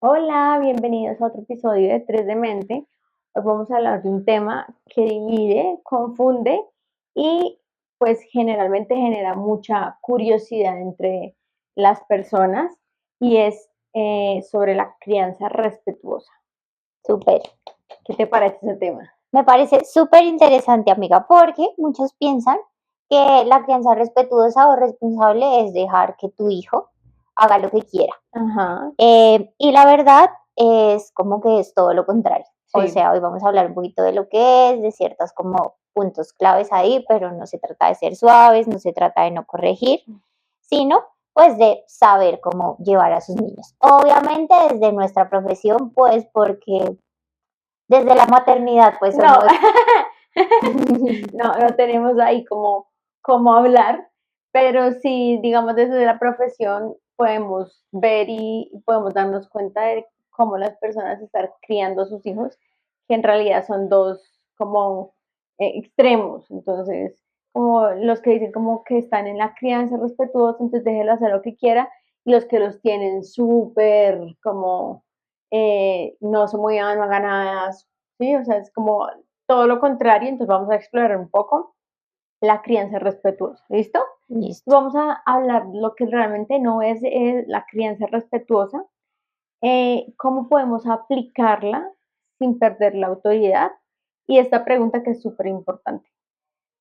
Hola, bienvenidos a otro episodio de Tres de Mente. Hoy vamos a hablar de un tema que divide, confunde y pues generalmente genera mucha curiosidad entre las personas y es sobre la crianza respetuosa. Súper. ¿Qué te parece ese tema? Me parece súper interesante, amiga, porque muchos piensan que la crianza respetuosa o responsable es dejar que tu hijo haga lo que quiera. Ajá, Y la verdad es como que es todo lo contrario. O sí, sea, hoy vamos a hablar un poquito de lo que es, de ciertos como puntos claves ahí, pero no se trata de ser suaves, no se trata de no corregir, sino pues de saber cómo llevar a sus niños. Obviamente desde nuestra profesión, pues porque desde la maternidad, pues no, somos. no tenemos ahí como hablar, pero sí, digamos, desde la profesión podemos ver y podemos darnos cuenta de cómo las personas están criando a sus hijos, que en realidad son dos como extremos. Entonces, como los que dicen como que están en la crianza respetuosa, entonces déjelo hacer lo que quiera, y los que los tienen súper como no se muevan, no hagan nada, ¿sí? O sea, es como todo lo contrario, entonces vamos a explorar un poco la crianza respetuosa, ¿listo? Listo. Vamos a hablar de lo que realmente no es la crianza respetuosa, cómo podemos aplicarla sin perder la autoridad y esta pregunta que es súper importante.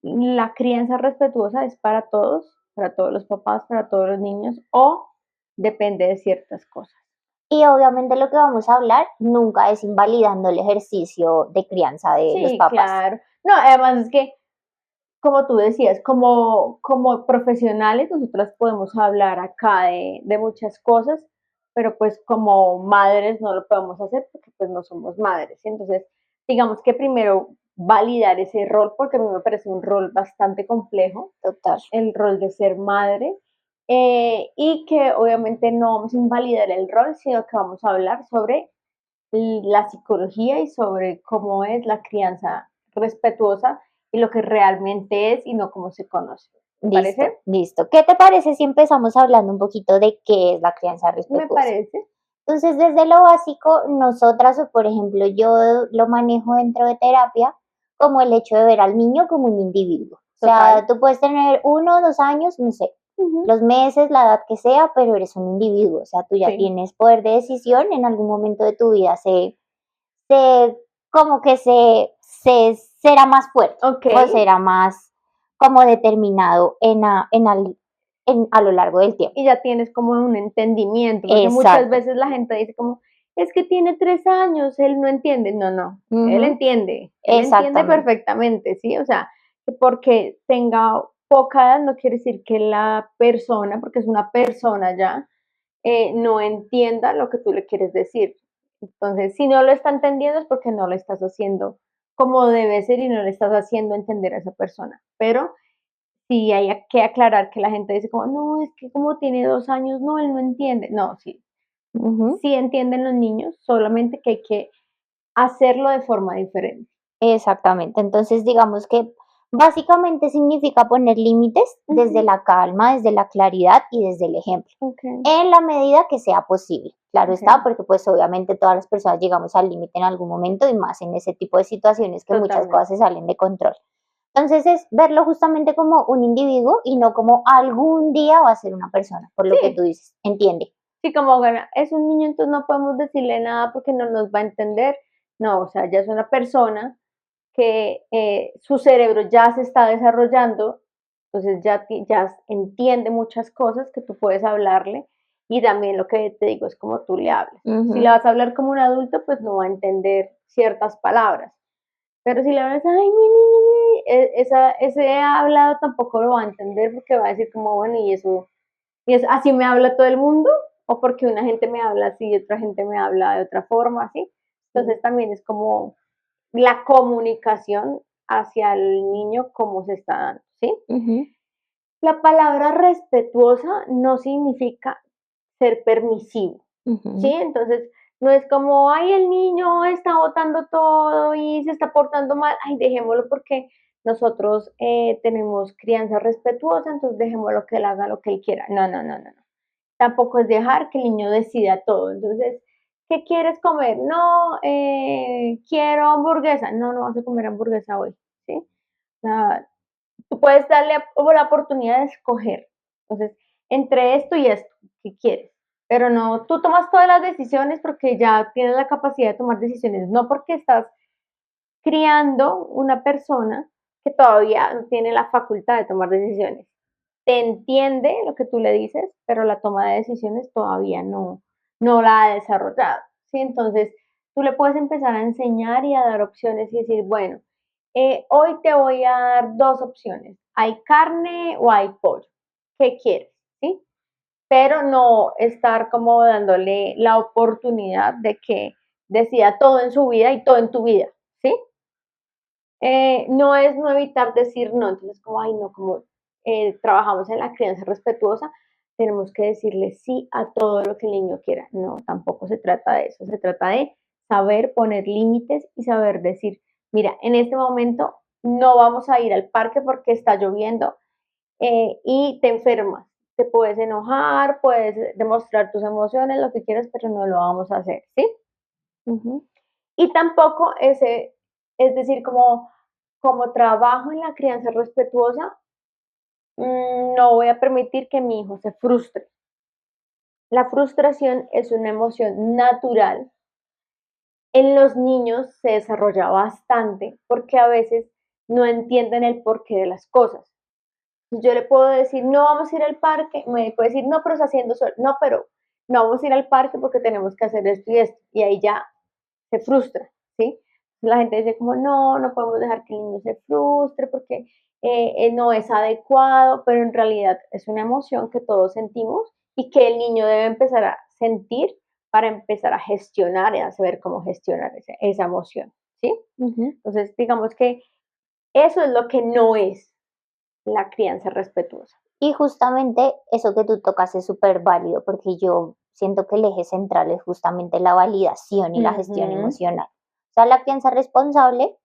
¿La crianza respetuosa es para todos los papás, para todos los niños o depende de ciertas cosas? Y obviamente lo que vamos a hablar nunca es invalidando el ejercicio de crianza de los Sí, papás. claro. No, además es que como tú decías, como profesionales nosotras podemos hablar acá de muchas cosas, pero pues como madres no lo podemos hacer porque pues no somos madres. Entonces, digamos que primero validar ese rol, porque a mí me parece un rol bastante complejo, Total. el rol de ser madre, y que obviamente no vamos a invalidar el rol, sino que vamos a hablar sobre la psicología y sobre cómo es la crianza respetuosa y lo que realmente es y no cómo se conoce. ¿Te Listo, parece? listo. ¿Qué te parece si empezamos hablando un poquito de qué es la crianza Me respetuosa? parece. Entonces, desde lo básico, nosotras, o por ejemplo, yo lo manejo dentro de terapia como el hecho de ver al niño como un individuo. O Total. sea, tú puedes tener 1 o 2 años, no sé, Ujú. los meses, la edad que sea, pero eres un individuo. O sea, tú ya Sí. tienes poder de decisión, en algún momento de tu vida como que se será más fuerte Ok. o será más como determinado a lo largo del tiempo. Y ya tienes como un entendimiento, porque muchas Exacto. veces la gente dice como, es que tiene 3 años, él no entiende. No, no, Ujú. él entiende Exactamente. perfectamente, ¿sí? O sea, porque tenga poca edad no quiere decir que la persona, porque es una persona ya, no entienda lo que tú le quieres decir. Entonces, si no lo está entendiendo es porque no lo estás haciendo como debe ser y no le estás haciendo entender a esa persona. Pero sí hay que aclarar que la gente dice como, no, es que como tiene 2 años, no, él no entiende. No, sí, Ujú. sí entienden los niños, solamente que hay que hacerlo de forma diferente. Exactamente. Entonces, digamos que básicamente significa poner límites desde Ujú. la calma, desde la claridad y desde el ejemplo, Ok, en la medida que sea posible. Claro ok, está, porque pues obviamente todas las personas llegamos al límite en algún momento y más en ese tipo de situaciones que muchas cosas totalmente. se salen de control. Entonces es verlo justamente como un individuo y no como algún día va a ser una persona, por lo que tú Sí, dices, entiende. sí, como bueno, es un niño, entonces no podemos decirle nada porque no nos va a entender. No, o sea, ya es una persona que su cerebro ya se está desarrollando, entonces ya entiende muchas cosas que tú puedes hablarle y también lo que te digo es como tú le hablas. Si le Ujú. vas a hablar como un adulto, pues no va a entender ciertas palabras, pero si le hablas, ay, ese hablado tampoco lo va a entender porque va a decir como, bueno, así me habla todo el mundo, o porque una gente me habla así y otra gente me habla de otra forma, así. Sí. Entonces también es como la comunicación hacia el niño, cómo se está dando, ¿sí? Ujú. La palabra respetuosa no significa ser permisivo, ¿sí? Ujú. Entonces, no es como, ay, el niño está botando todo y se está portando mal, ay, dejémoslo porque nosotros tenemos crianza respetuosa, entonces dejémoslo que él haga lo que él quiera. No, no, no, no, no. Tampoco es dejar que el niño decida todo. Entonces, ¿qué quieres comer? No, quiero hamburguesa. No, no vas a comer hamburguesa hoy, ¿sí? O sea, tú puedes darle la oportunidad de escoger. Entonces, entre esto y esto, ¿qué quieres? Pero no, tú tomas todas las decisiones porque ya tienes la capacidad de tomar decisiones, no porque estás criando una persona que todavía no tiene la facultad de tomar decisiones. Te entiende lo que tú le dices, pero la toma de decisiones todavía no la ha desarrollado, ¿sí? Entonces, tú le puedes empezar a enseñar y a dar opciones y decir, bueno, hoy te voy a dar dos opciones, hay carne o hay pollo, ¿qué quieres? ¿Sí? Pero no estar como dándole la oportunidad de que decida todo en su vida y todo en tu vida, ¿sí? No es no evitar decir no, entonces como, ay, no, como trabajamos en la crianza respetuosa, tenemos que decirle sí a todo lo que el niño quiera. No, tampoco se trata de eso, se trata de saber poner límites y saber decir, mira, en este momento no vamos a ir al parque porque está lloviendo y te enfermas. Te puedes enojar, puedes demostrar tus emociones, lo que quieras, pero no lo vamos a hacer, ¿sí? Ujú. Y tampoco ese, es decir, como trabajo en la crianza respetuosa, no voy a permitir que mi hijo se frustre. La frustración es una emoción natural. En los niños se desarrolla bastante porque a veces no entienden el porqué de las cosas. Yo le puedo decir, no vamos a ir al parque, me puede decir, no, pero está haciendo sol, no, pero no vamos a ir al parque porque tenemos que hacer esto y esto, y ahí ya se frustra, ¿sí? La gente dice como, no, no podemos dejar que el niño se frustre porque no es adecuado, pero en realidad es una emoción que todos sentimos y que el niño debe empezar a sentir para empezar a gestionar y a saber cómo gestionar esa emoción, ¿sí? Ujú. Entonces, digamos que eso es lo que no es la crianza respetuosa. Y justamente eso que tú tocas es súper válido porque yo siento que el eje central es justamente la validación y la gestión Ujú. emocional. O sea, la crianza responsable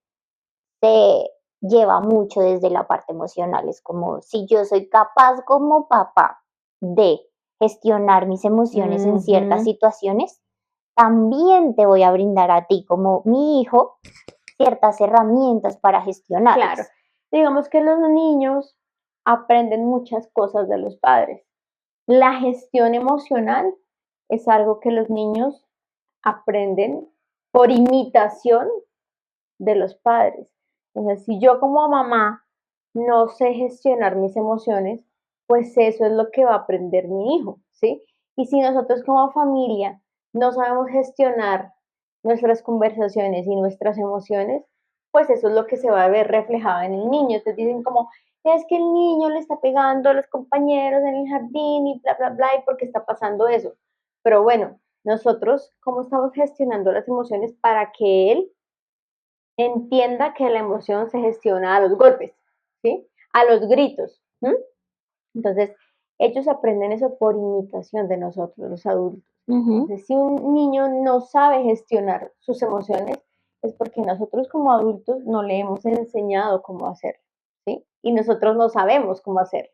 se lleva mucho desde la parte emocional. Es como si yo soy capaz como papá de gestionar mis emociones en ciertas Ujú. situaciones, también te voy a brindar a ti como mi hijo ciertas herramientas para Claro, gestionarlas. digamos que los niños aprenden muchas cosas de los padres. La gestión emocional es algo que los niños aprenden por imitación de los padres. Entonces, si yo como mamá no sé gestionar mis emociones, pues eso es lo que va a aprender mi hijo, ¿sí? Y si nosotros como familia no sabemos gestionar nuestras conversaciones y nuestras emociones, pues eso es lo que se va a ver reflejado en el niño. Entonces dicen como, es que el niño le está pegando a los compañeros en el jardín y bla, bla, bla, y por qué está pasando eso. Pero bueno, nosotros, ¿cómo estamos gestionando las emociones para que él entienda que la emoción se gestiona a los golpes, ¿sí? A los gritos. ¿Sí? Entonces, ellos aprenden eso por imitación de nosotros, los adultos. Ujú. Entonces, si un niño no sabe gestionar sus emociones, es porque nosotros como adultos no le hemos enseñado cómo hacerlo, ¿sí? Y nosotros no sabemos cómo hacerlo,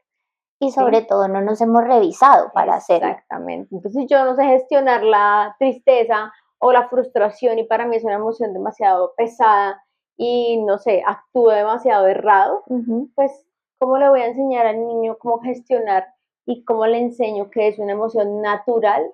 Y ¿sí? sobre todo no nos hemos revisado para hacerlo. Exactamente. Entonces yo no sé gestionar la tristeza o la frustración y para mí es una emoción demasiado pesada y no sé, actúo demasiado errado, Ujú. pues ¿cómo le voy a enseñar al niño cómo gestionar y cómo le enseño que es una emoción natural?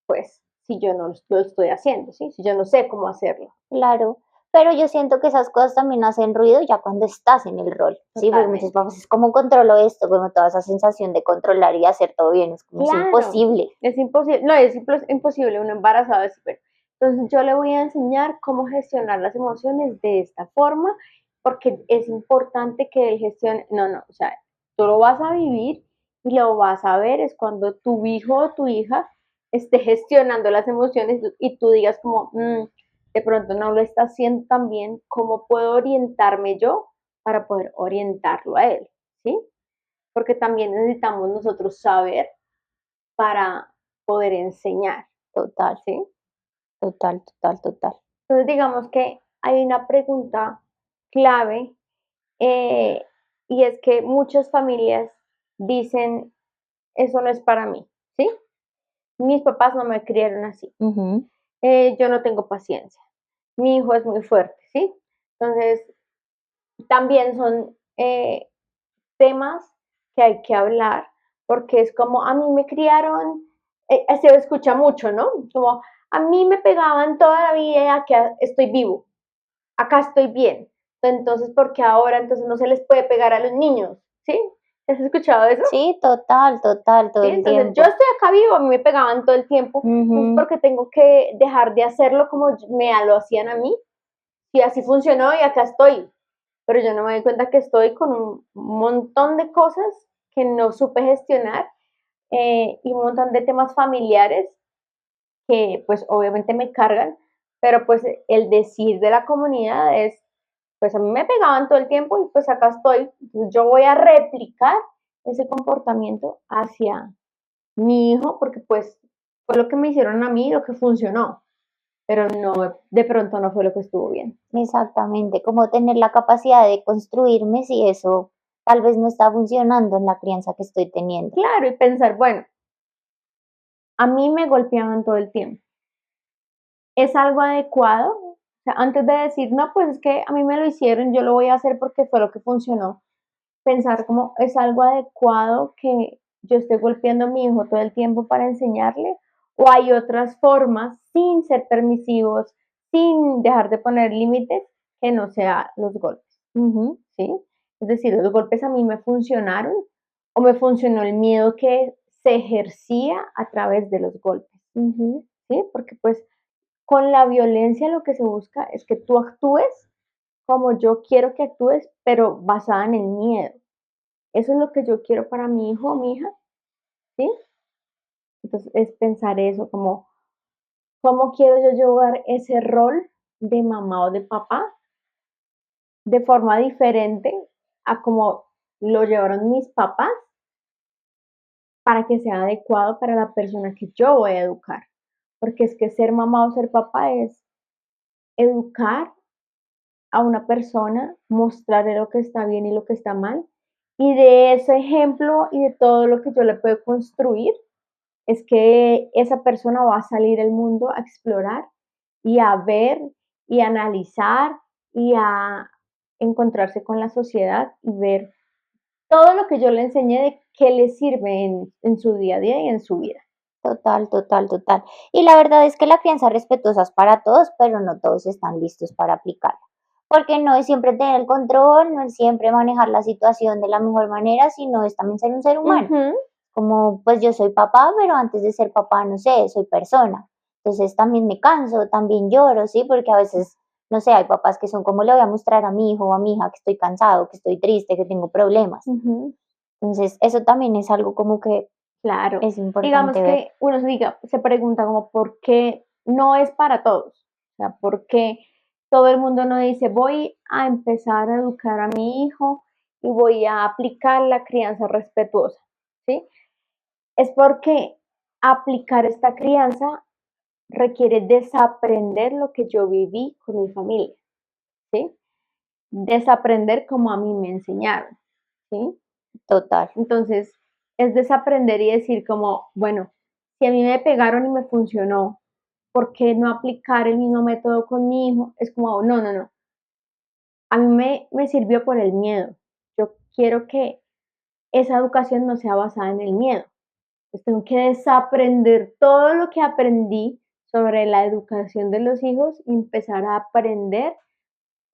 Pues si yo no lo estoy haciendo, ¿sí? Si yo no sé cómo hacerlo. Claro, pero yo siento que esas cosas también hacen ruido ya cuando estás en el rol, ¿sí? Porque muchos Totalmente. papás es como controlo esto, como toda esa sensación de controlar y hacer todo bien, es como es Claro, imposible. es imposible, no, es imposible, un embarazado es súper. Entonces yo le voy a enseñar cómo gestionar las emociones de esta forma, porque es importante que él gestione, no, o sea, tú lo vas a vivir y lo vas a ver, es cuando tu hijo o tu hija esté gestionando las emociones y tú digas como, de pronto no lo está haciendo tan bien, ¿cómo puedo orientarme yo para poder orientarlo a él? ¿Sí? Porque también necesitamos nosotros saber para poder enseñar, Total, ¿sí? total, total, total. Entonces, digamos que hay una pregunta clave eh, y es que muchas familias dicen, eso no es para mí, ¿sí? Mis papás no me criaron así. Ujú. Yo no tengo paciencia. Mi hijo es muy fuerte, ¿sí? Entonces, también son temas que hay que hablar, porque es como a mí me criaron, se escucha mucho, ¿no? Como a mí me pegaban toda la vida y acá estoy vivo, acá estoy bien. Entonces, ¿por qué ahora entonces no se les puede pegar a los niños? ¿Sí? ¿Has escuchado eso? Sí, total, total, todo ¿Sí? el Entonces, yo tiempo. estoy acá vivo, a mí me pegaban todo el tiempo, entonces, Ujú. ¿por qué tengo que dejar de hacerlo como me lo hacían a mí? Y así funcionó y acá estoy. Pero yo no me doy cuenta que estoy con un montón de cosas que no supe gestionar y un montón de temas familiares que pues obviamente me cargan, pero pues el decir de la comunidad es, pues a mí me pegaban todo el tiempo y pues acá estoy, yo voy a replicar ese comportamiento hacia mi hijo porque pues fue lo que me hicieron a mí, lo que funcionó, pero no, de pronto no fue lo que estuvo bien. Exactamente, como tener la capacidad de construirme si eso tal vez no está funcionando en la crianza que estoy teniendo. Claro, y pensar, bueno, a mí me golpeaban todo el tiempo. ¿Es algo adecuado? O sea, antes de decir, no, pues es que a mí me lo hicieron, yo lo voy a hacer porque fue lo que funcionó. Pensar como, ¿es algo adecuado que yo esté golpeando a mi hijo todo el tiempo para enseñarle? ¿O hay otras formas sin ser permisivos, sin dejar de poner límites, que no sea los golpes? Ujú. ¿Sí? Es decir, los golpes a mí me funcionaron o me funcionó el miedo que se ejercía a través de los golpes. Ujú. ¿Sí? Porque pues con la violencia lo que se busca es que tú actúes como yo quiero que actúes, pero basada en el miedo. Eso es lo que yo quiero para mi hijo o mi hija, ¿sí? Entonces es pensar eso, como cómo quiero yo llevar ese rol de mamá o de papá de forma diferente a como lo llevaron mis papás para que sea adecuado para la persona que yo voy a educar. Porque es que ser mamá o ser papá es educar a una persona, mostrarle lo que está bien y lo que está mal. Y de ese ejemplo y de todo lo que yo le puedo construir, es que esa persona va a salir al mundo a explorar y a ver y a analizar y a encontrarse con la sociedad y ver todo lo que yo le enseñé de qué le sirve en su día a día y en su vida. Total, total, total. Y la verdad es que la crianza respetuosa es para todos, pero no todos están listos para aplicarla. Porque no es siempre tener el control, no es siempre manejar la situación de la mejor manera, sino es también ser un ser humano. Ujú, Como, pues yo soy papá, pero antes de ser papá, no sé, soy persona. Entonces también me canso, también lloro, ¿sí? Porque a veces, no sé, hay papás que son como le voy a mostrar a mi hijo o a mi hija que estoy cansado, que estoy triste, que tengo problemas. ujú. Entonces, eso también es algo como que Claro, es digamos importante ver. que uno se pregunta como por qué no es para todos, o sea, por qué todo el mundo no dice voy a empezar a educar a mi hijo y voy a aplicar la crianza respetuosa, ¿sí? Es porque aplicar esta crianza requiere desaprender lo que yo viví con mi familia, ¿sí? Desaprender como a mí me enseñaron, ¿sí? Total. Entonces, es desaprender y decir como, bueno, si a mí me pegaron y me funcionó, ¿por qué no aplicar el mismo método con mi hijo? Es como, no, no, no. A mí me sirvió por el miedo. Yo quiero que esa educación no sea basada en el miedo. Entonces, tengo que desaprender todo lo que aprendí sobre la educación de los hijos y empezar a aprender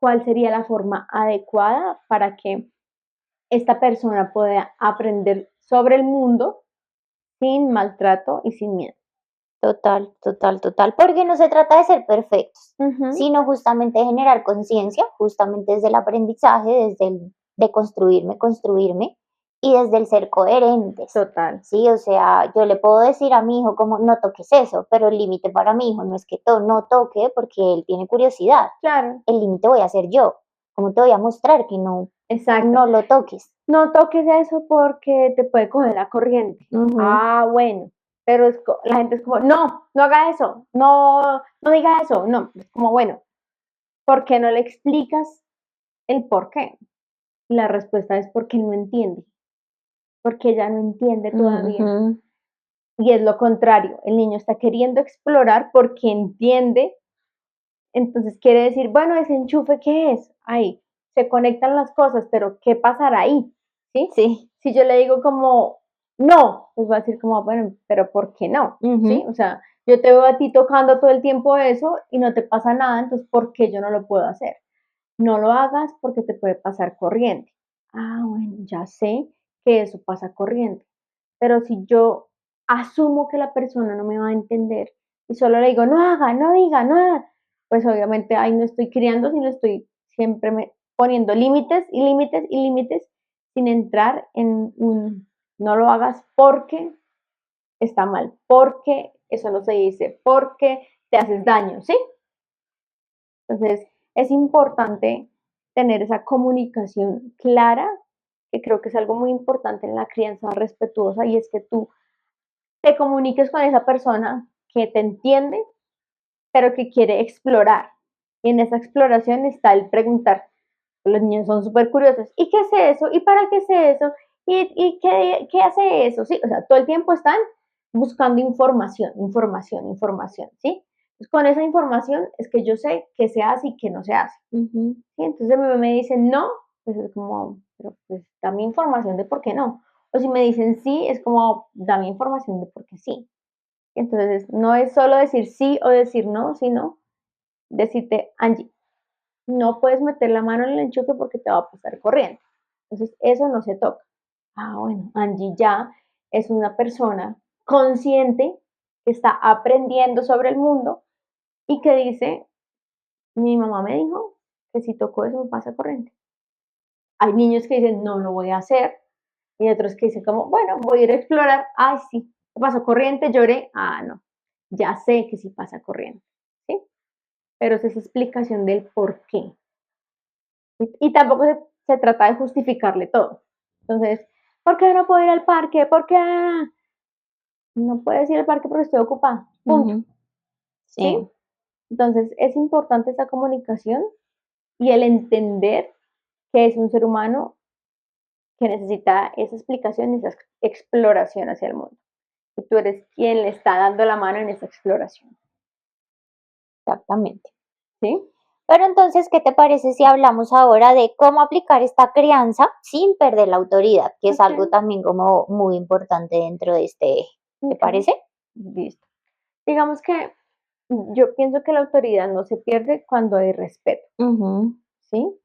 cuál sería la forma adecuada para que esta persona pueda aprender sobre el mundo sin maltrato y sin miedo. Total, total, total, porque no se trata de ser perfectos, Ujú, sino justamente de generar conciencia, justamente desde el aprendizaje, desde el de construirme y desde el ser coherentes. total, Sí, o sea, yo le puedo decir a mi hijo como no toques eso, pero el límite para mi hijo no es que no toque porque él tiene curiosidad. claro, El límite voy a ser yo. ¿Cómo te voy a mostrar que no, exacto. no lo toques? No toques eso porque te puede coger la corriente. Ujú. Ah, bueno, pero la gente es como, no, no haga eso, no, no diga eso, no, es como, bueno, ¿por qué no le explicas el por qué? Y la respuesta es porque no entiende, porque ella no entiende todavía. Ujú. Y es lo contrario, el niño está queriendo explorar porque entiende, entonces quiere decir, bueno, ese enchufe, ¿qué es? Ahí, se conectan las cosas, pero ¿qué pasará ahí? ¿Sí? Sí. Si yo le digo como, no, pues va a decir como, bueno, pero ¿por qué no? ¿Sí? Ujú. O sea, yo te veo a ti tocando todo el tiempo eso y no te pasa nada, entonces ¿por qué yo no lo puedo hacer? No lo hagas porque te puede pasar corriente. Ah, bueno, ya sé que eso pasa corriente. Pero si yo asumo que la persona no me va a entender y solo le digo, no haga, no diga, no haga, pues obviamente ahí no estoy criando, sino estoy siempre poniendo límites y límites y límites sin entrar en un no lo hagas porque está mal, porque eso no se dice, porque te haces daño, ¿sí? Entonces, es importante tener esa comunicación clara, que creo que es algo muy importante en la crianza respetuosa, y es que tú te comuniques con esa persona que te entiende, pero que quiere explorar. Y en esa exploración está el preguntar. Los niños son súper curiosos. ¿Y qué hace eso? ¿Y para qué hace eso? ¿Y qué hace eso? Sí, o sea, todo el tiempo están buscando información, información, información, ¿sí? Pues con esa información es que yo sé qué se hace y qué no se hace. Ujú. ¿Sí? Entonces mi mamá me dice no, pues es como, pero pues dame información de por qué no. O si me dicen sí, es como, dame información de por qué sí. Entonces no es solo decir sí o decir no, sino decirte, Angie, no puedes meter la mano en el enchufe porque te va a pasar corriente. Entonces eso no se toca. Ah, bueno, Angie ya es una persona consciente que está aprendiendo sobre el mundo y que dice, mi mamá me dijo que si toco eso me pasa corriente. Hay niños que dicen, no lo voy a hacer, y otros que dicen como, bueno, voy a ir a explorar, ay, sí, pasó corriente, lloré, ah, no, ya sé que sí pasa corriente, ¿sí? Pero es esa explicación del por qué. Y tampoco se trata de justificarle todo. Entonces, ¿por qué no puedo ir al parque? ¿Por qué no puedes ir al parque porque estoy ocupada? Punto, Ujú. ¿sí? Sí, Entonces, es importante esa comunicación y el entender que es un ser humano que necesita esa explicación y esa exploración hacia el mundo. Y tú eres quien le está dando la mano en esa exploración. exactamente. ¿Sí? Pero entonces, ¿qué te parece si hablamos ahora de cómo aplicar esta crianza sin perder la autoridad, que es Ok, algo también como muy importante dentro de este eje? ¿Te ok, parece? listo. Digamos que yo pienso que la autoridad no se pierde cuando hay respeto, Ujú. ¿sí?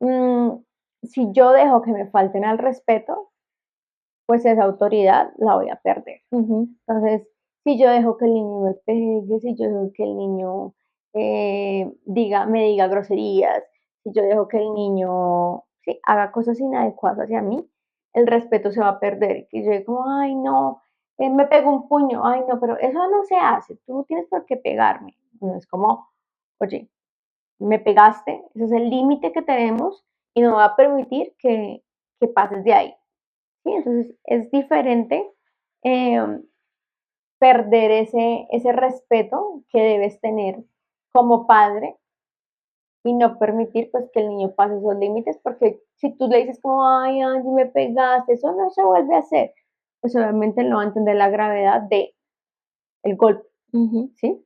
Mm, si yo dejo que me falten al respeto, pues esa autoridad la voy a perder. Ujú. Entonces, si yo dejo que el niño me pegue, si yo dejo que el niño me diga groserías, si yo dejo que el niño sí, haga cosas inadecuadas hacia mí, el respeto se va a perder. Que yo diga como, ay, no, me pegó un puño, ay, no, pero eso no se hace, tú no tienes por qué pegarme. No es como, oye, me pegaste, ese es el límite que tenemos y no va a permitir que pases de ahí. ¿Sí? Entonces, es diferente eh, perder ese respeto que debes tener como padre y no permitir pues que el niño pase esos límites, porque si tú le dices como, ay, Angie, me pegaste, eso no se vuelve a hacer, pues obviamente no va a entender la gravedad de el golpe, Ujú. ¿sí?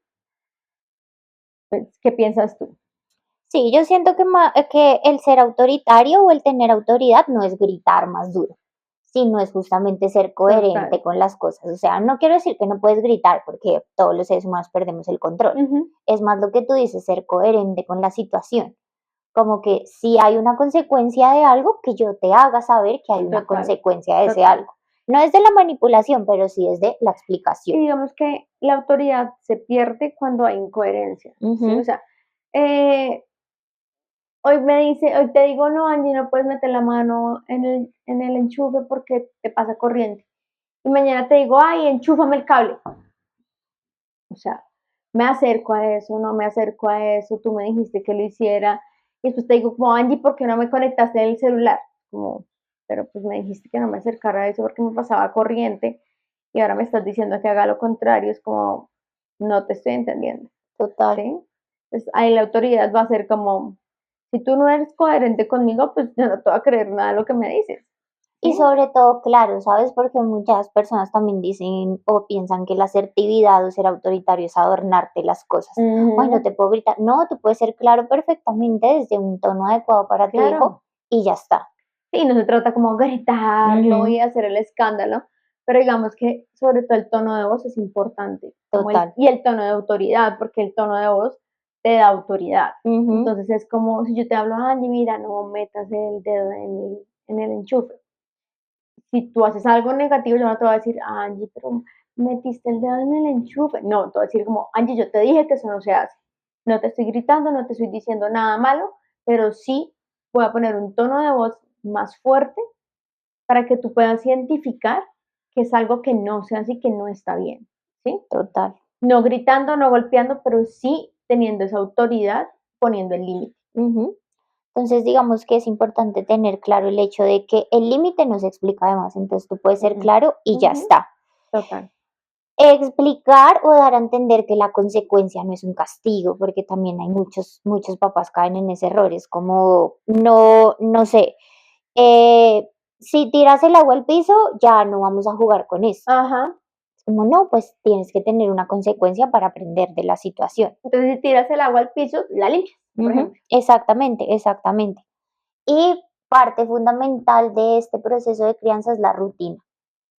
Pues, ¿qué piensas tú? Sí, yo siento que, que el ser autoritario o el tener autoridad no es gritar más duro, sino es justamente ser coherente Total. con las cosas. O sea, no quiero decir que no puedes gritar porque todos los seres humanos perdemos el control. Ujú, Es más lo que tú dices, ser coherente con la situación. Como que si hay una consecuencia de algo, que yo te haga saber que hay una total, consecuencia de ese total. algo. No es de la manipulación, pero sí es de la Y explicación. digamos que la autoridad se pierde cuando hay incoherencia, ¿sí? O Ujú. sea, eh, hoy te digo, no, Angie, no puedes meter la mano en el enchufe porque te pasa corriente. Y mañana te digo, ay, enchúfame el cable. O sea, me acerco a eso, no me acerco a eso, tú me dijiste que lo hiciera. Y después te digo, como, Angie, ¿por qué no me conectaste en el celular? Como, pero pues me dijiste que no me acercara a eso porque me pasaba corriente y ahora me estás diciendo que haga lo contrario. Es como, no te estoy entendiendo, Total. ¿sí? Entonces ahí la autoridad va a ser como, Si tú no eres coherente conmigo, pues yo no te voy a creer nada de lo que me dices. Y ¿Sí? sobre todo, claro, ¿sabes? Porque muchas personas también dicen o piensan que la asertividad o ser autoritario es adornarte las cosas. Ay, no Ujú, te puedo gritar. No, tú puedes ser claro perfectamente desde un tono adecuado para tu hijo claro. y ya está. Sí, no se trata como gritarlo Ujú, y hacer el escándalo, pero digamos que sobre todo el tono de voz es importante, como total. y el tono de autoridad, porque el tono de voz te da autoridad. Ujú, Entonces es como si yo te hablo, Angie, mira, no metas el dedo en el enchufe. Si tú haces algo negativo, yo no te voy a decir, Angie, pero metiste el dedo en el enchufe. No, te voy a decir como, Angie, yo te dije que eso no se hace. No te estoy gritando, no te estoy diciendo nada malo, pero sí voy a poner un tono de voz más fuerte para que tú puedas identificar que es algo que no se hace y que no está bien, ¿sí? total. No gritando, no golpeando, pero sí teniendo esa autoridad, poniendo el límite. Ujú. Entonces, digamos que es importante tener claro el hecho de que el límite no se explica de más, entonces tú puedes ser Mm, claro y ya ujú, está. total, Explicar o dar a entender que la consecuencia no es un castigo, porque también hay muchos papás caen en ese error, es como, no sé, si tiras el agua al piso, ya no vamos a jugar con esto. ajá. Es como, no, pues tienes que tener una consecuencia para aprender de la situación. Entonces, si tiras el agua al piso, la limpias, por Ujú, ejemplo. exactamente, exactamente. Y parte fundamental de este proceso de crianza es la rutina.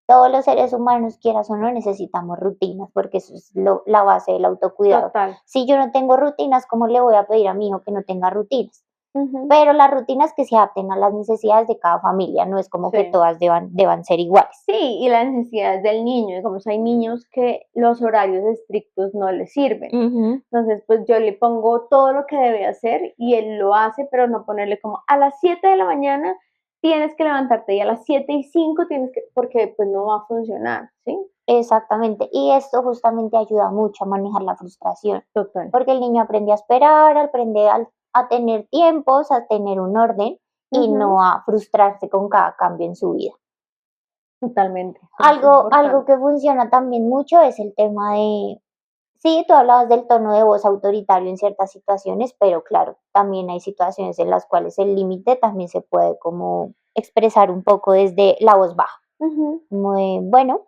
Todos los seres humanos, quieras o no, necesitamos rutinas, porque eso es la base del autocuidado. Total. Si yo no tengo rutinas, ¿cómo le voy a pedir a mi hijo que no tenga rutinas? Ujú. Pero las rutinas que se adapten a las necesidades de cada familia, no es como que Sí. todas deban ser iguales. Sí, y las necesidades del niño, digamos, hay niños que los horarios estrictos no les sirven. Ujú, Entonces, pues yo le pongo todo lo que debe hacer y él lo hace, pero no ponerle como a las 7 de la mañana tienes que levantarte y a las 7:05 tienes que, porque pues no va a funcionar, ¿sí? exactamente. Y esto justamente ayuda mucho a manejar la frustración, Total. porque el niño aprende a esperar, aprende a tener tiempos, a tener un orden y Ujú, no a frustrarse con cada cambio en su vida. totalmente, eso es Algo importante. que funciona también mucho es el tema de, sí, tú hablabas del tono de voz autoritario en ciertas situaciones, pero claro, también hay situaciones en las cuales el límite también se puede como expresar un poco desde la voz baja, Ujú, como de, bueno,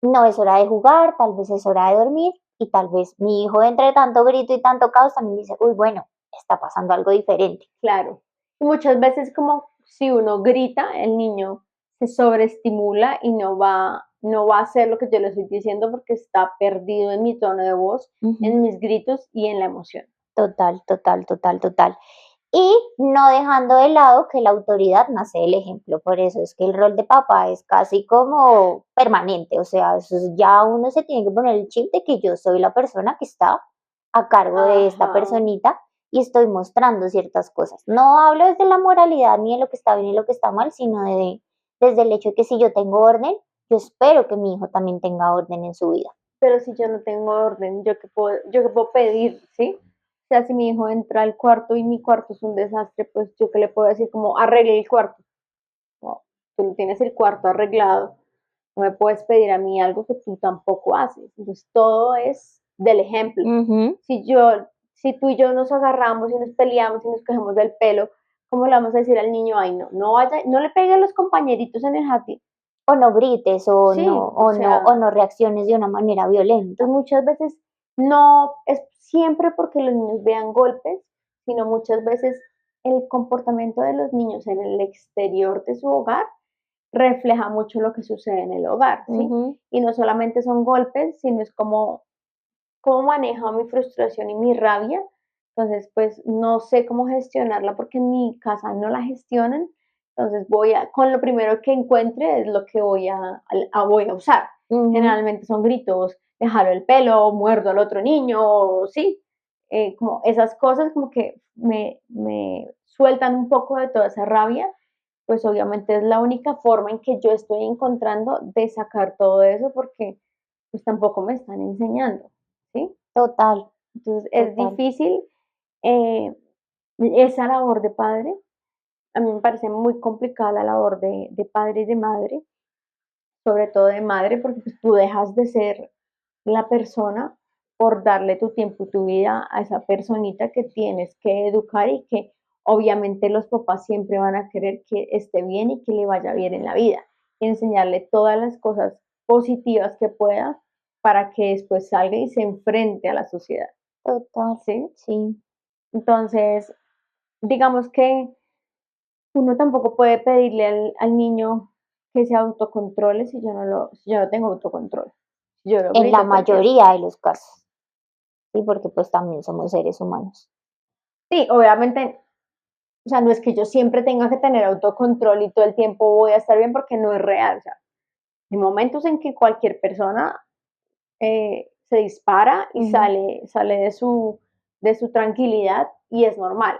no es hora de jugar, tal vez es hora de dormir y tal vez mi hijo entre tanto grito y tanto caos también dice, uy, bueno, está pasando algo diferente. claro. Y muchas veces como si uno grita, el niño se sobreestimula y no va a hacer lo que yo le estoy diciendo porque está perdido en mi tono de voz, Ujú. en mis gritos y en la emoción. Total, total, total, total. Y no dejando de lado que la autoridad nace del ejemplo, por eso es que el rol de papá es casi como permanente, o sea, ya uno se tiene que poner el chip de que yo soy la persona que está a cargo de esta Ajá. personita y estoy mostrando ciertas cosas. No hablo desde la moralidad ni de lo que está bien y lo que está mal, sino desde el hecho de que si yo tengo orden, yo espero que mi hijo también tenga orden en su vida. Pero si yo no tengo orden, yo qué puedo pedir, ¿sí? O sea, si mi hijo entra al cuarto y mi cuarto es un desastre, pues yo qué le puedo decir como arregle el cuarto. No, tú no tienes el cuarto arreglado, no me puedes pedir a mí algo que tú tampoco haces. Entonces todo es del ejemplo. Ujú. Si yo, si tú y yo nos agarramos y nos peleamos y nos cogemos del pelo, ¿cómo le vamos a decir al niño, ay no, no vaya, no le pegue a los compañeritos en el jardín? O no grites, Sí, o o sea, no reacciones de una manera violenta. entonces muchas veces no es siempre porque los niños vean golpes, sino muchas veces el comportamiento de los niños en el exterior de su hogar refleja mucho lo que sucede en el hogar, ¿sí? Ujú, Y no solamente son golpes, sino es como cómo manejo mi frustración y mi rabia. Entonces, pues no sé cómo gestionarla porque en mi casa no la gestionan. Entonces con lo primero que encuentre es lo que voy a usar. ujú, Generalmente son gritos, le jalo el pelo, muerdo al otro niño, o sí, como esas cosas como que me sueltan un poco de toda esa rabia, pues obviamente es la única forma en que yo estoy encontrando de sacar todo eso porque pues tampoco me están enseñando, ¿sí? total, Entonces es total. difícil eh, esa labor de padre. A mí me parece muy complicada la labor de padre y de madre, sobre todo de madre, porque pues, tú dejas de ser la persona por darle tu tiempo y tu vida a esa personita que tienes que educar y que obviamente los papás siempre van a querer que esté bien y que le vaya bien en la vida. Y enseñarle todas las cosas positivas que pueda para que después salga y se enfrente a la sociedad. Total, ¿Sí? sí. Entonces, digamos que uno tampoco puede pedirle al niño que se autocontrole si yo no tengo autocontrol. Si yo lo En la grito todo el tiempo. mayoría de los casos, sí, porque pues también somos seres humanos. Sí, obviamente, o sea, no es que yo siempre tenga que tener autocontrol y todo el tiempo voy a estar bien porque no es real. O sea, hay momentos en que cualquier persona se dispara y Ujú, sale de su tranquilidad y es normal.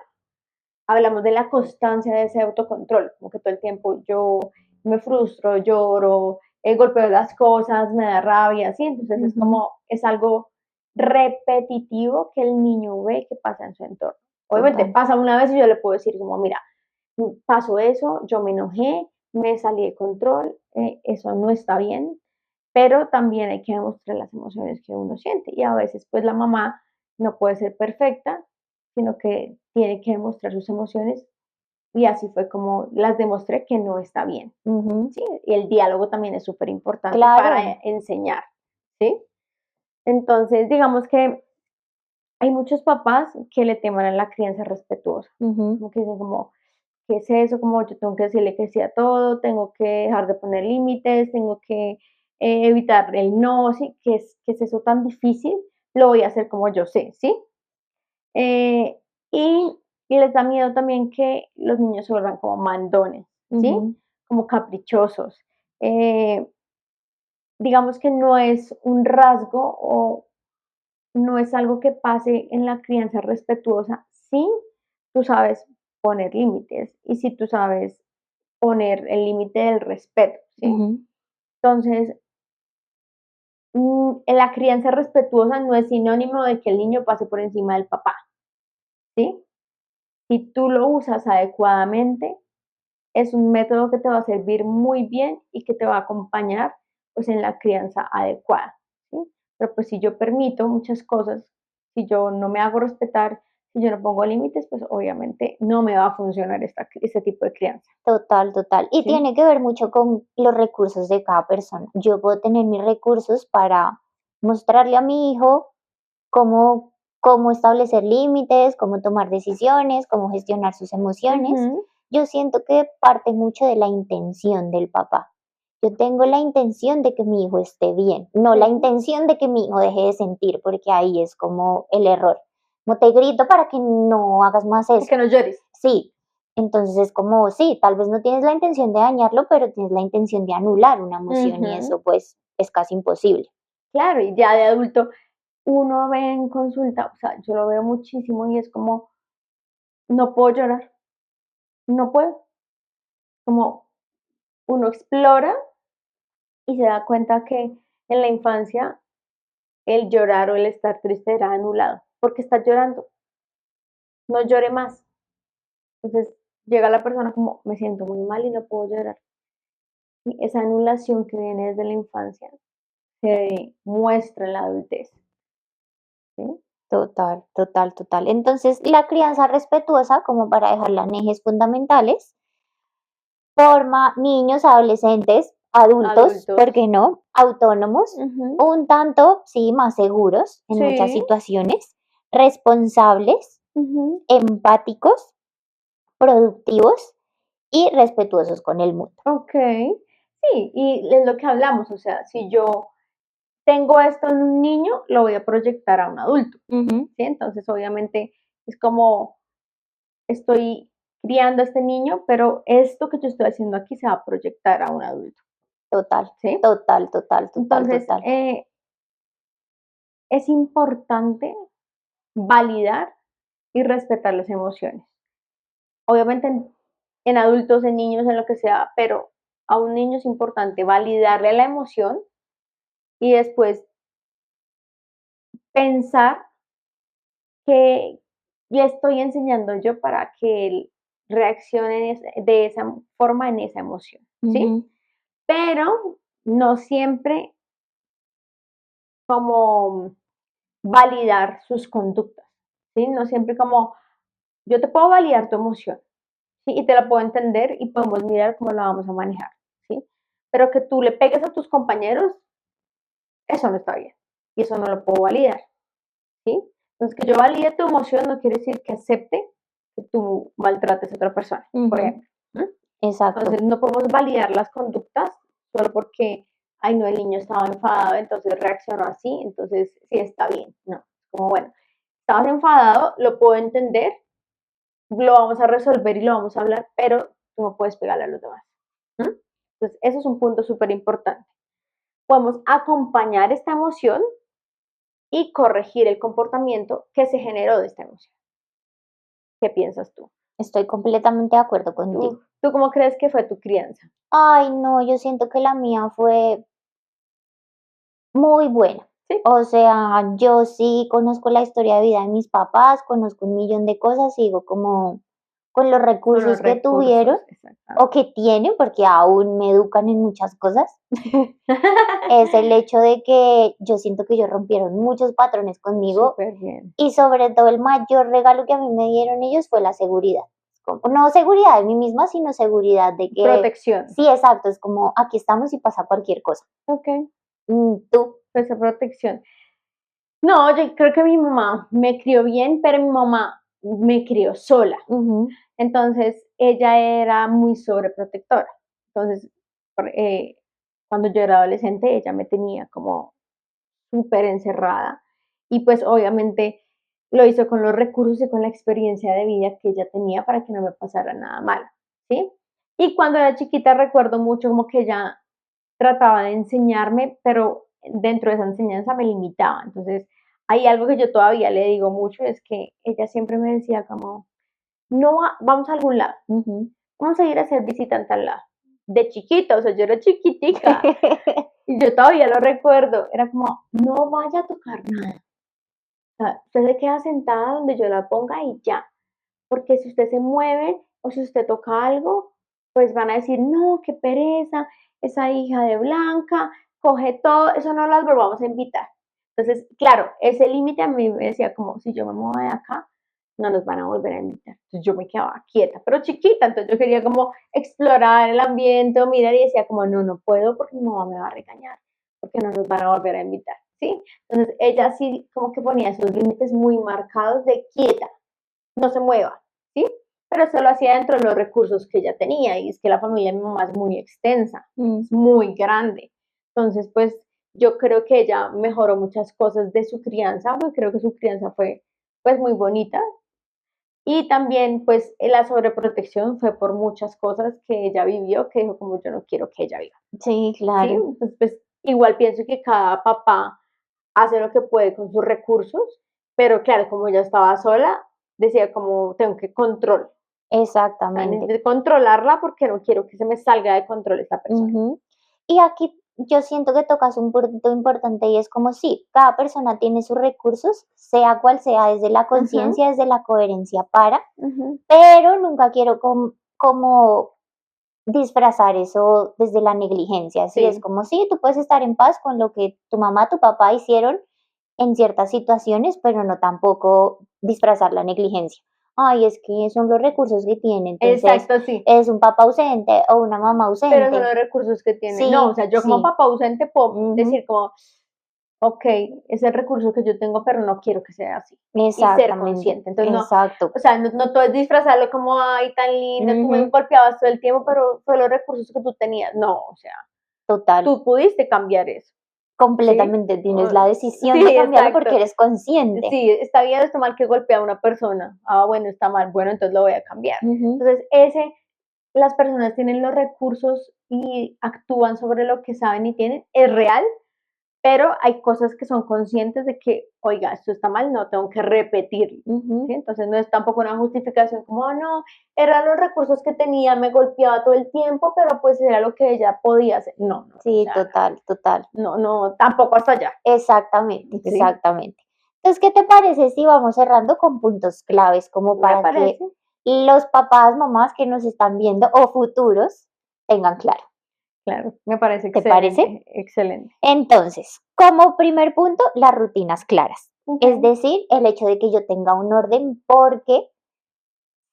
Hablamos de la constancia de ese autocontrol, como que todo el tiempo yo me frustro, lloro, golpeo las cosas, me da rabia, ¿sí? Entonces es ujú, como, es algo repetitivo que el niño ve que pasa en su entorno. Obviamente total. pasa una vez y yo le puedo decir como, mira, pasó eso, yo me enojé, me salí de control, eso no está bien, pero también hay que demostrar las emociones que uno siente y a veces pues la mamá no puede ser perfecta, sino que tiene que demostrar sus emociones y así fue como las demostré que no está bien, Ujú, ¿sí? Y el diálogo también es súper importante para claro. enseñar, ¿sí? Entonces, digamos que hay muchos papás que le teman a la crianza respetuosa, Ujú, como que dicen como, ¿qué es eso? Como yo tengo que decirle que sí a todo, tengo que dejar de poner límites, tengo que evitar el no, ¿sí? ¿Qué es eso tan difícil? Lo voy a hacer como yo sé, ¿sí? Eh, y les da miedo también que los niños se vuelvan como mandones, ¿sí? ujú, Como caprichosos. Eh, digamos que no es un rasgo o no es algo que pase en la crianza respetuosa si tú sabes poner límites y si tú sabes poner el límite del respeto, ¿sí? ujú, Entonces, en la crianza respetuosa no es sinónimo de que el niño pase por encima del papá, ¿sí? Si tú lo usas adecuadamente, es un método que te va a servir muy bien y que te va a acompañar pues en la crianza adecuada, ¿sí? Pero pues si yo permito muchas cosas, si yo no me hago respetar, si yo no pongo límites, pues obviamente no me va a funcionar este tipo de crianza, total, total. Y ¿sí? tiene que ver mucho con los recursos de cada persona. Yo puedo tener mis recursos para mostrarle a mi hijo cómo, cómo establecer límites, cómo tomar decisiones, cómo gestionar sus emociones. Ujú, Yo siento que parte mucho de la intención del papá. Yo tengo la intención de que mi hijo esté bien, no la sí, intención de que mi hijo deje de sentir, porque ahí es como el error. No te grito para que no hagas más de eso. que no llores. Sí, entonces es como, sí, tal vez no tienes la intención de dañarlo, pero tienes la intención de anular una emoción y Ujú, eso pues es casi imposible. claro, y ya de adulto uno ve en consulta, o sea, yo lo veo muchísimo y es como, no puedo llorar, no puedo, como uno explora y se da cuenta que en la infancia el llorar o el estar triste era anulado. Porque estás llorando, no llore más. Entonces llega la persona como, me siento muy mal y no puedo llorar. Y esa anulación que viene desde la infancia se muestra en la adultez. ¿Sí? Total, total, total. Entonces, la crianza respetuosa, como para dejarla en ejes fundamentales, forma niños, adolescentes, adultos, Adultos. ¿por qué no? Autónomos, Ujú. un tanto, sí, más seguros en muchas Sí. situaciones, responsables, Ujú. empáticos, productivos y respetuosos con el mundo. Ok. Sí, y es lo que hablamos, o sea, si yo tengo esto en un niño, lo voy a proyectar a un adulto, Ujú, ¿sí? Entonces, obviamente, es como estoy criando a este niño, pero esto que yo estoy haciendo aquí se va a proyectar a un adulto, total, ¿sí? total, total, total, Entonces, total. es importante validar y respetar las emociones. Obviamente en adultos, en niños, en lo que sea, pero a un niño es importante validarle la emoción y después pensar que le estoy enseñando yo para que él reaccione de esa forma en esa emoción, ¿sí? Ujú, Pero no siempre como validar sus conductas, ¿sí? No siempre como, yo te puedo validar tu emoción, ¿sí? Y te la puedo entender y podemos mirar cómo la vamos a manejar, ¿sí? Pero que tú le pegues a tus compañeros, eso no está bien. Y eso no lo puedo validar, ¿sí? Entonces, que yo valide tu emoción no quiere decir que acepte que tú maltrates a otra persona, por ejemplo. Exacto. Entonces, no podemos validar las conductas solo porque, ay, no, el niño estaba enfadado, entonces reaccionó así, entonces sí está bien. No, como bueno, estabas enfadado, lo puedo entender, lo vamos a resolver y lo vamos a hablar, pero tú no puedes pegarle a los demás. Entonces, eso es un punto súper importante. Podemos acompañar esta emoción y corregir el comportamiento que se generó de esta emoción. ¿Qué piensas tú? Estoy completamente de acuerdo contigo. ¿Tú cómo crees que fue tu crianza? Ay, no, yo siento que la mía fue muy buena. ¿Sí? O sea, yo sí conozco la historia de vida de mis papás, conozco un millón de cosas y digo como con los recursos que tuvieron o que tienen, porque aún me educan en muchas cosas, es el hecho de que yo siento que ellos rompieron muchos patrones conmigo Súper bien. y sobre todo el mayor regalo que a mí me dieron ellos fue la seguridad. No seguridad de mí misma, sino seguridad de que... Protección. Sí, exacto, es como aquí estamos y pasa cualquier cosa. Ok. ¿Tú? Esa protección. No, yo creo que mi mamá me crió bien, pero mi mamá me crió sola. Entonces, ella era muy sobreprotectora. Entonces, cuando yo era adolescente, ella me tenía como súper encerrada y pues obviamente lo hizo con los recursos y con la experiencia de vida que ella tenía para que no me pasara nada malo, ¿sí? Y cuando era chiquita recuerdo mucho como que ella trataba de enseñarme, pero dentro de esa enseñanza me limitaba. Entonces, hay algo que yo todavía le digo mucho, es que ella siempre me decía como, no, vamos a algún lado, vamos a ir a hacer visita en tal lado. De chiquita, o sea, yo era chiquitica. Y yo todavía lo recuerdo, era como, no vaya a tocar nada. O sea, usted se queda sentada donde yo la ponga y ya. Porque si usted se mueve o si usted toca algo, pues van a decir, no, qué pereza, esa hija de Blanca, coge todo, eso no las volvamos a invitar. Entonces, claro, ese límite a mí me decía como, si yo me muevo de acá, no nos van a volver a invitar. Entonces yo me quedaba quieta, pero chiquita, entonces yo quería como explorar el ambiente, mirar y decía como, no, no puedo porque mi mamá me va a regañar, porque no nos van a volver a invitar, ¿sí? Entonces ella sí como que ponía esos límites muy marcados de quieta, no se mueva, ¿sí? Pero eso lo hacía dentro de los recursos que ella tenía, y es que la familia de mi mamá es muy extensa, es muy grande. Entonces, pues yo creo que ella mejoró muchas cosas de su crianza, pues creo que su crianza fue pues muy bonita. Y también pues la sobreprotección fue por muchas cosas que ella vivió, que dijo como yo no quiero que ella viva. Sí, ¿Sí? claro. Entonces, pues igual pienso que cada papá hace lo que puede con sus recursos, pero claro, como ella estaba sola, decía como tengo que control. O sea, Exactamente. necesito controlarla porque no quiero que se me salga de control esta persona. Y aquí yo siento que tocas un punto importante y es como sí, cada persona tiene sus recursos, sea cual sea, desde la conciencia, desde la coherencia para, pero nunca quiero como disfrazar eso desde la negligencia. Así es como sí, tú puedes estar en paz con lo que tu mamá, tu papá hicieron en ciertas situaciones, pero no tampoco disfrazar la negligencia. Ay, es que son los recursos que tiene, entonces Exacto, sí. es un papá ausente o una mamá ausente. Pero son los recursos que tiene. Sí, No, o sea, yo como sí. papá ausente puedo decir como, ok, es el recurso que yo tengo, pero no quiero que sea así. Y ser consciente. Entonces, no, exacto. o sea, no todo es disfrazarlo como, ay, tan linda, tú me golpeabas todo el tiempo, pero fue los recursos que tú tenías. No, o sea, Total. tú pudiste cambiar eso. Completamente, ¿sí? tienes la decisión Sí, de cambiarlo exacto. porque eres consciente. Sí, está bien o está mal que golpea a una persona. Ah, bueno, está mal, bueno, entonces lo voy a cambiar. Entonces, las personas tienen los recursos y actúan sobre lo que saben y tienen, es real, pero hay cosas que son conscientes de que, oiga, esto está mal, no tengo que repetirlo. ¿sí? Entonces no es tampoco una justificación como, oh, no, eran los recursos que tenía, me golpeaba todo el tiempo, pero pues era lo que ella podía hacer. No, no. Sí, o sea, total. No, tampoco hasta allá. Exactamente, ¿sí? exactamente. Entonces, ¿qué te parece si vamos cerrando con puntos claves como para que los papás, mamás que nos están viendo o futuros tengan claro? Claro, me parece ¿Te excelente. parece? Excelente. Entonces, como primer punto, las rutinas claras. Es decir, el hecho de que yo tenga un orden porque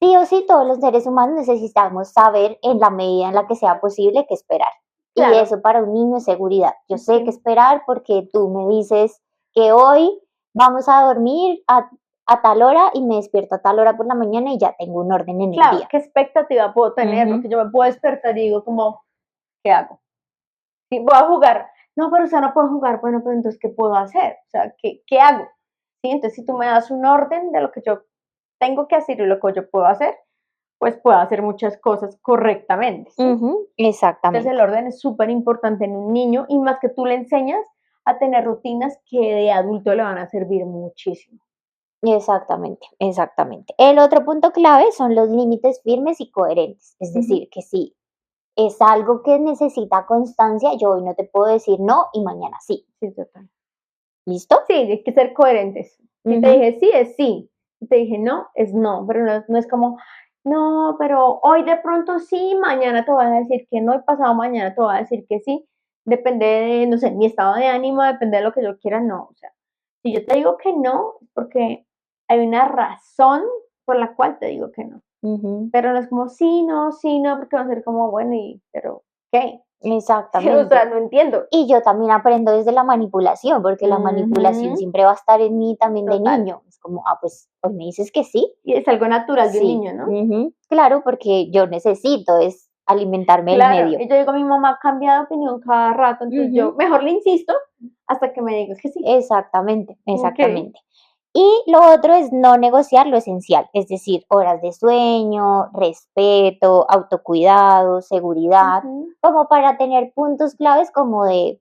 sí o sí todos los seres humanos necesitamos saber en la medida en la que sea posible qué esperar. Y Claro. eso para un niño es seguridad. Yo sé Sí. qué esperar porque tú me dices que hoy vamos a dormir a tal hora y me despierto a tal hora por la mañana y ya tengo un orden en el Claro, día. ¿qué expectativa puedo tener? Ujú. Porque yo me puedo despertar y digo como, ¿qué hago? Sí, voy a jugar. No, pero o sea, no puedo jugar. Bueno, pero entonces, ¿qué puedo hacer? O sea, ¿qué hago? ¿Sí? Entonces, si tú me das un orden de lo que yo tengo que hacer y lo que yo puedo hacer, pues puedo hacer muchas cosas correctamente, ¿sí? Ujú, Entonces, exactamente. el orden es súper importante en un niño y más que tú le enseñas a tener rutinas que de adulto le van a servir muchísimo. Exactamente, exactamente. El otro punto clave son los límites firmes y coherentes. Es Ujú. decir, que si es algo que necesita constancia, yo hoy no te puedo decir no y mañana sí. Sí, total. ¿Listo? Sí, hay que ser coherentes. Si te Ujú, dije sí, es sí. Si te dije no, es no. Pero no es como, no, pero hoy de pronto sí, mañana te voy a decir que no y pasado mañana te voy a decir que sí. Depende de, no sé, mi estado de ánimo, depende de lo que yo quiera, no. O sea, si yo te digo que no, es porque hay una razón por la cual te digo que no. ujú, Pero no es como sí, no, porque va a ser como, bueno, pero, ¿qué? Sí, o exactamente. sea, no entiendo. Y yo también aprendo desde la manipulación, porque la manipulación Ujú, siempre va a estar en mí también de total. niño. Es como, pues hoy me dices que sí. Y es algo natural de un Sí, niño, ¿no? ujú, claro, porque yo necesito es alimentarme del Claro, medio. y yo digo, mi mamá cambia de opinión cada rato, entonces yo Ujú, mejor le insisto hasta que me digas que sí. exactamente, Ok. exactamente. Y lo otro es no negociar lo esencial, es decir, horas de sueño, respeto, autocuidado, seguridad, Ujú. como para tener puntos claves como de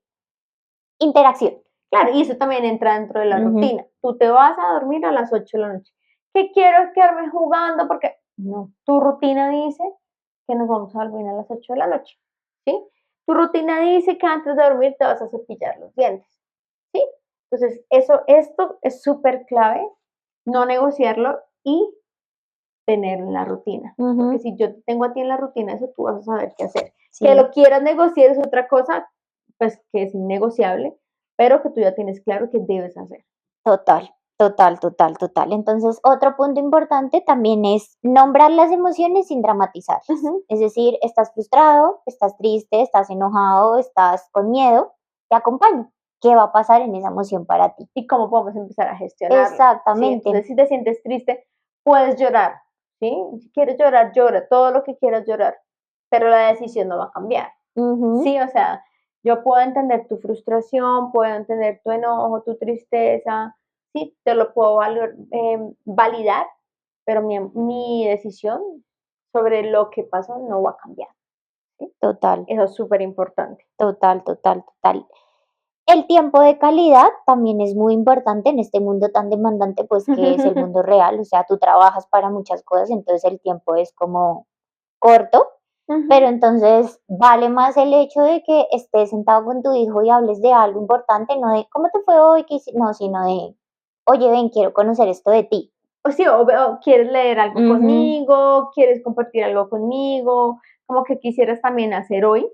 interacción. Claro, y eso también entra dentro de la Ujú, rutina. Tú te vas a dormir a las 8 de la noche. ¿Qué quiero es quedarme jugando? Porque no, tu rutina dice que nos vamos a dormir a las 8 de la noche, ¿sí? Tu rutina dice que antes de dormir te vas a cepillar los dientes, ¿sí? Entonces, esto es súper clave, no negociarlo y tener en la rutina. Porque ujú, si yo tengo a ti en la rutina, eso tú vas a saber qué hacer. Que sí. lo quieras negociar es otra cosa, pues que es innegociable, pero que tú ya tienes claro que debes hacer. Total, total, total, total. Entonces, otro punto importante también es nombrar las emociones sin dramatizarlas. Ujú. Es decir, estás frustrado, estás triste, estás enojado, estás con miedo, te acompaño. ¿Qué va a pasar en esa emoción para ti? Y cómo podemos empezar a gestionarla, ¿sí? Exactamente. Entonces, si te sientes triste, puedes llorar, ¿sí? Si quieres llorar, llora, todo lo que quieras llorar, pero la decisión no va a cambiar. Ujú, Sí, o sea, yo puedo entender tu frustración, puedo entender tu enojo, tu tristeza, sí, te lo puedo validar, pero mi decisión sobre lo que pasó no va a cambiar, ¿sí? total, Eso es súper importante. total, total, total. El tiempo de calidad también es muy importante en este mundo tan demandante, pues que es el mundo real. O sea, tú trabajas para muchas cosas, entonces el tiempo es como corto, pero Ujú. entonces vale más el hecho de que estés sentado con tu hijo y hables de algo importante, no de cómo te fue hoy, no, sino de, oye, ven, quiero conocer esto de ti. O sí, o quieres leer algo Ujú, conmigo, quieres compartir algo conmigo, como que quisieras también hacer hoy.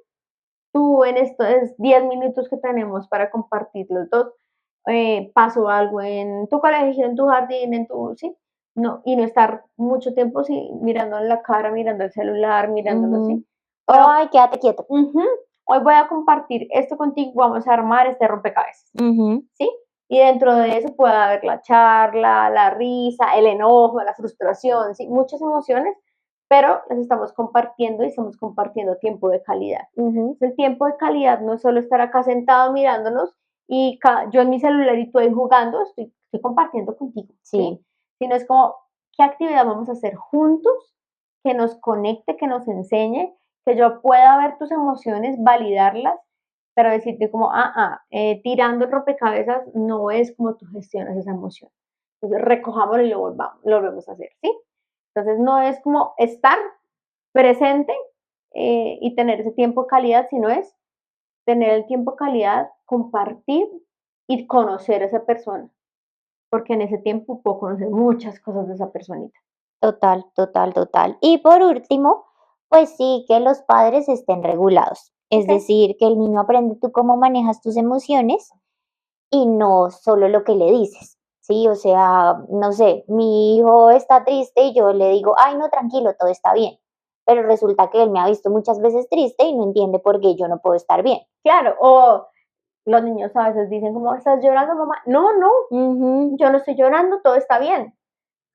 Tú en estos 10 minutos que tenemos para compartir los dos, pasó algo en tu colegio, en tu jardín, sí, no, y no estar mucho tiempo sí, mirando en la cara, mirando el celular, mirándolo, ujú. sí. Bueno, Ay, quédate quieto. ujú, hoy voy a compartir esto contigo, vamos a armar este rompecabezas, Ujú, ¿sí? Y dentro de eso puede haber la charla, la risa, el enojo, la frustración, ¿sí? Muchas emociones, pero las estamos compartiendo y estamos compartiendo tiempo de calidad. ujú. El tiempo de calidad no es solo estar acá sentado mirándonos y yo en mi celular y tú ahí jugando, estoy compartiendo contigo, ¿sí? Sí, Sino es como, ¿qué actividad vamos a hacer juntos que nos conecte, que nos enseñe, que yo pueda ver tus emociones, validarlas, pero decirte como, tirando el rompecabezas no es como tú gestionas esa emoción. Entonces recojámoslo y lo volvemos a hacer, ¿sí? Entonces no es como estar presente y tener ese tiempo de calidad, sino es tener el tiempo de calidad, compartir y conocer a esa persona, porque en ese tiempo puedo conocer muchas cosas de esa personita. total, total, total. Y por último, pues sí, que los padres estén regulados. Es Ok, decir, que el niño aprende tú cómo manejas tus emociones y no solo lo que le dices, Sí, o sea, no sé, mi hijo está triste y yo le digo, ay, no, tranquilo, todo está bien. Pero resulta que él me ha visto muchas veces triste y no entiende por qué yo no puedo estar bien. Claro, o los niños a veces dicen como, ¿estás llorando, mamá? No, no, Ujú, yo no estoy llorando, todo está bien.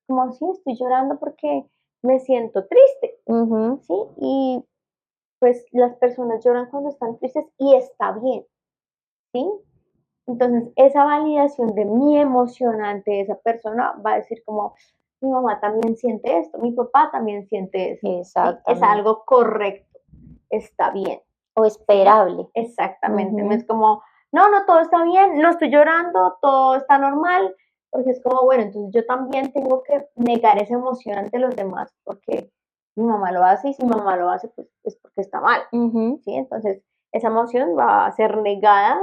Como, sí, estoy llorando porque me siento triste, ujú, ¿sí? Y pues las personas lloran cuando están tristes y está bien, ¿sí? Entonces, esa validación de mi emoción ante esa persona va a decir como, mi mamá también siente esto, mi papá también siente esto, ¿sí? Es exactamente. algo correcto, está bien, O ¿sí? esperable. Exactamente, no es Ujú, como, no, no, todo está bien, no estoy llorando, todo está normal, porque es como, bueno, entonces yo también tengo que negar esa emoción ante los demás, porque mi mamá lo hace y si mi mamá lo hace, pues es porque está mal, ujú. ¿sí? Entonces, esa emoción va a ser negada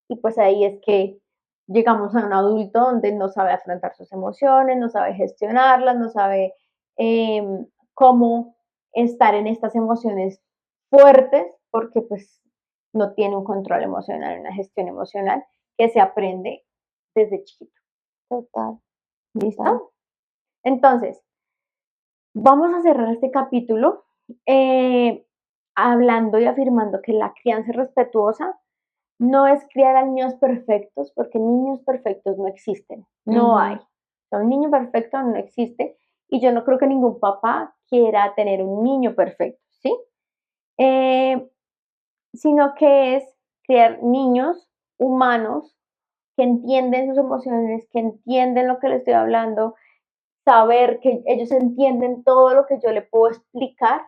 y pues ahí es que llegamos a un adulto donde no sabe afrontar sus emociones, no sabe gestionarlas, no sabe eh, cómo estar en estas emociones fuertes, porque pues no tiene un control emocional, una gestión emocional que se aprende desde chiquito. Total, total. ¿Listo? Entonces, vamos a cerrar este capítulo eh, hablando y afirmando que la crianza respetuosa no es criar a niños perfectos, porque niños perfectos no existen, no hay. Ujú, Un niño perfecto no existe y yo no creo que ningún papá quiera tener un niño perfecto, ¿sí? Eh, Sino que es criar niños humanos que entienden sus emociones, que entienden lo que le estoy hablando, saber que ellos entienden todo lo que yo le puedo explicar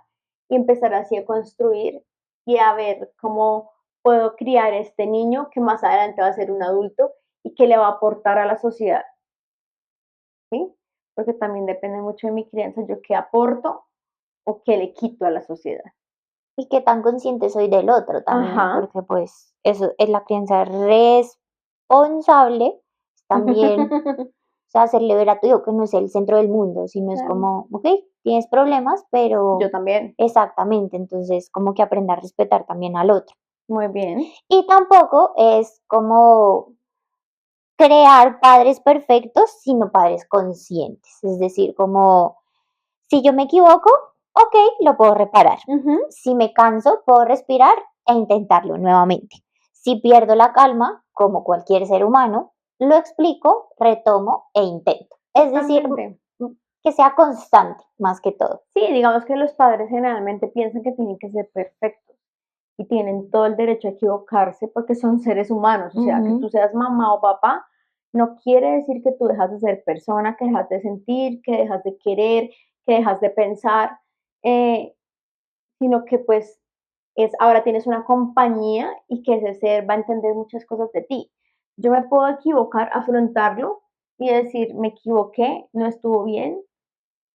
y empezar así a construir y a ver cómo puedo criar este niño que más adelante va a ser un adulto y que le va a aportar a la sociedad, ¿sí? Porque también depende mucho de mi crianza, yo qué aporto o qué le quito a la sociedad. y qué tan consciente soy del otro también, Ajá. porque pues eso es la crianza responsable, también, o sea, hacerle ver a tu hijo que no es el centro del mundo, sino es Claro. como, ok, tienes problemas, Yo pero también. exactamente, entonces como que aprenda a respetar también al otro. Muy bien. Y tampoco es como crear padres perfectos, sino padres conscientes, es decir, como si yo me equivoco, ok, lo puedo reparar. Ujú. Si me canso, puedo respirar e intentarlo nuevamente. Si pierdo la calma, como cualquier ser humano, lo explico, retomo e intento. Es decir, Totalmente. que sea constante más que todo. Sí, digamos que los padres generalmente piensan que tienen que ser perfectos y tienen todo el derecho a equivocarse porque son seres humanos. O sea, que Ujú, tú seas mamá o papá no quiere decir que tú dejas de ser persona, que dejas de sentir, que dejas de querer, que dejas de pensar, eh, sino que pues es ahora tienes una compañía y que ese ser va a entender muchas cosas de ti. Yo me puedo equivocar, afrontarlo y decir, me equivoqué, no estuvo bien,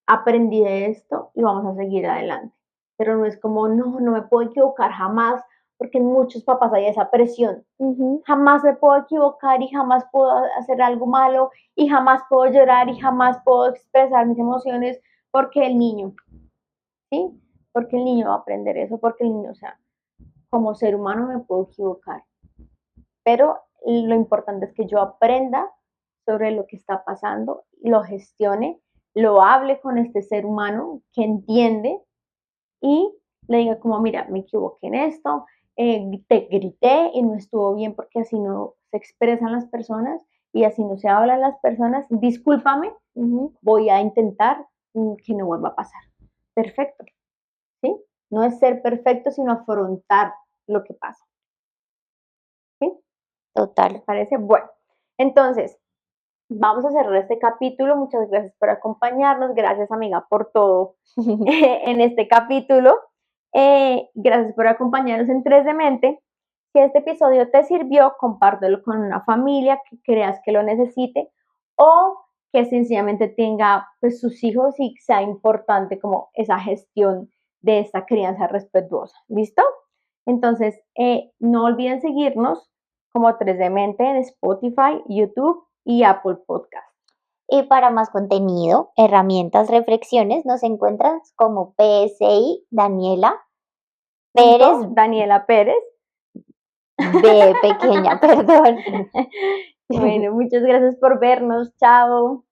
aprendí de esto y vamos a seguir adelante. Pero no es como, no, no me puedo equivocar jamás, porque en muchos papás hay esa presión. ujú, Jamás me puedo equivocar y jamás puedo hacer algo malo y jamás puedo llorar y jamás puedo expresar mis emociones porque el niño, ¿sí? Porque el niño va a aprender eso, porque el niño, o sea, como ser humano me puedo equivocar, pero lo importante es que yo aprenda sobre lo que está pasando, lo gestione, lo hable con este ser humano que entiende y le diga como, mira, me equivoqué en esto, te grité y no estuvo bien porque así no se expresan las personas y así no se hablan las personas, discúlpame, ujú. voy a intentar que no vuelva a pasar. Perfecto, ¿sí? No es ser perfecto, sino afrontar lo que pasa, ¿sí? ¿Te Total. parece? Bueno, entonces, vamos a cerrar este capítulo. Muchas gracias por acompañarnos. Gracias, amiga, por todo en este capítulo. Gracias por acompañarnos en 3 de Mente. Si este episodio te sirvió, compártelo con una familia que creas que lo necesite o que sencillamente tenga pues, sus hijos y sea importante como esa gestión de esta crianza respetuosa. ¿Listo? Entonces, no olviden seguirnos como 3 de Mente en Spotify, YouTube y Apple Podcast. Y para más contenido, herramientas, reflexiones, nos encuentras como PSI Daniela Pérez Daniela Pérez. B pequeña, perdón. Bueno, muchas gracias por vernos. Chao.